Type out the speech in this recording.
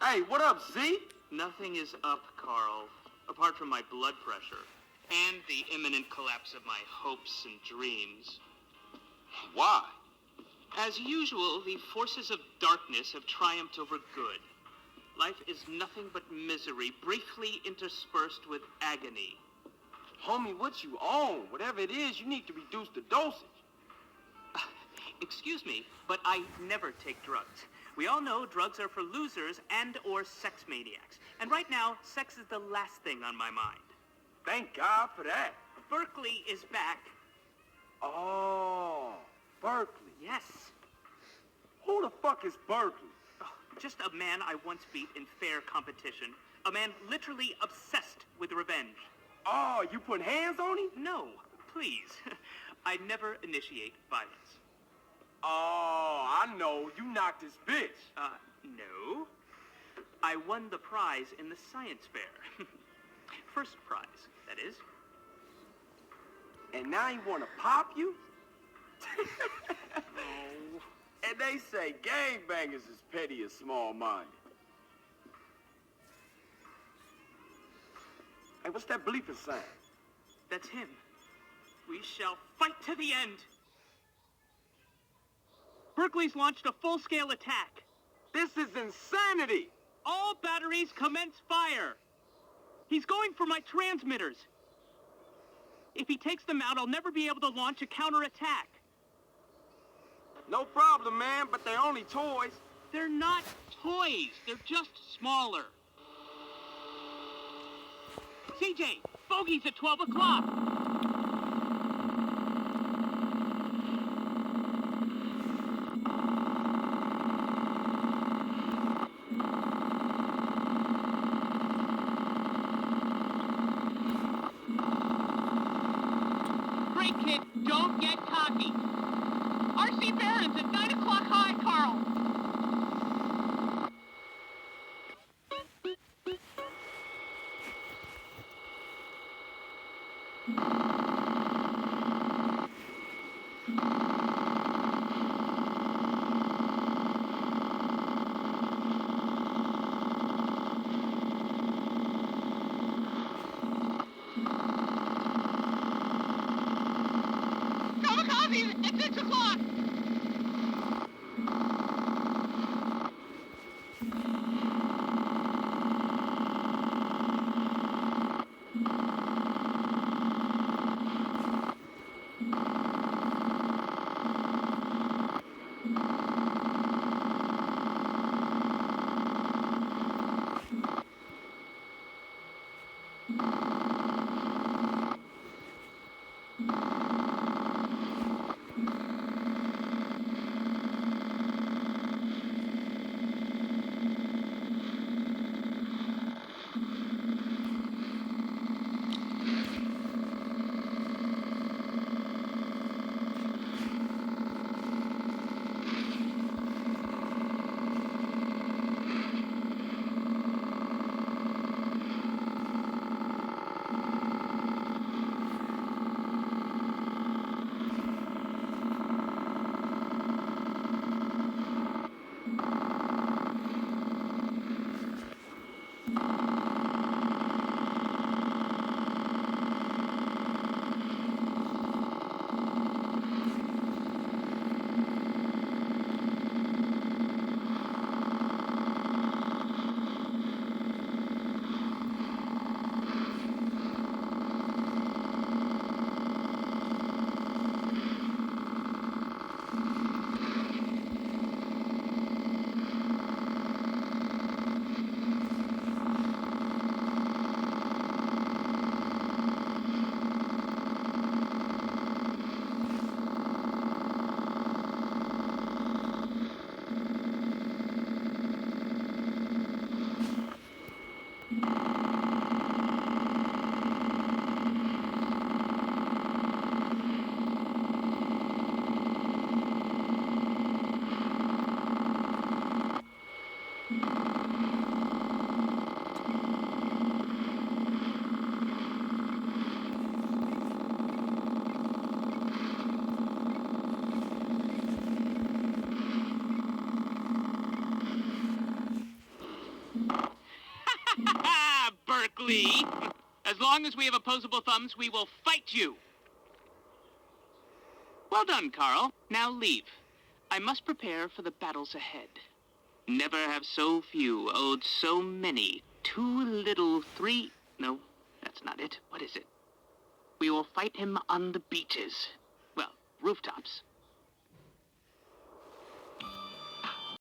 Hey, what up, Z? Nothing is up, Carl, apart from my blood pressure and the imminent collapse of my hopes and dreams. Why? As usual, the forces of darkness have triumphed over good. Life is nothing but misery, briefly interspersed with agony. Homie, what you on? Whatever it is, you need to reduce the dosage. Excuse me, but I never take drugs. We all know drugs are for losers and or sex maniacs. And right now, sex is the last thing on my mind. Thank God for that. Berkeley is back. Oh, Berkeley. Yes. Who the fuck is Berkeley? Oh, just a man I once beat in fair competition. A man literally obsessed with revenge. Oh, you put hands on him? No, please. I never initiate violence. Oh, I know. You knocked his bitch. No. I won the prize in the science fair. First prize, that is. And now he wanna pop you? Oh. And they say gangbangers is petty and small-minded. Hey, what's that bleeping sign? That's him. We shall fight to the end. Berkeley's launched a full-scale attack. This is insanity! All batteries commence fire. He's going for my transmitters. If he takes them out, I'll never be able to launch a counterattack. No problem, man, but they're only toys. They're not toys. They're just smaller. CJ, bogey's at 12 o'clock. Great, kid. Don't get cocky. R.C. Barron's at 9 o'clock high, Carl. Kamikaze at 6 o'clock. Ha! Berkeley! As long as we have opposable thumbs, we will fight you. Well done, Carl. Now leave. I must prepare for the battles ahead. Never have so few owed so many. Too little, three... No, that's not it. What is it? We will fight him on the beaches. Well, rooftops.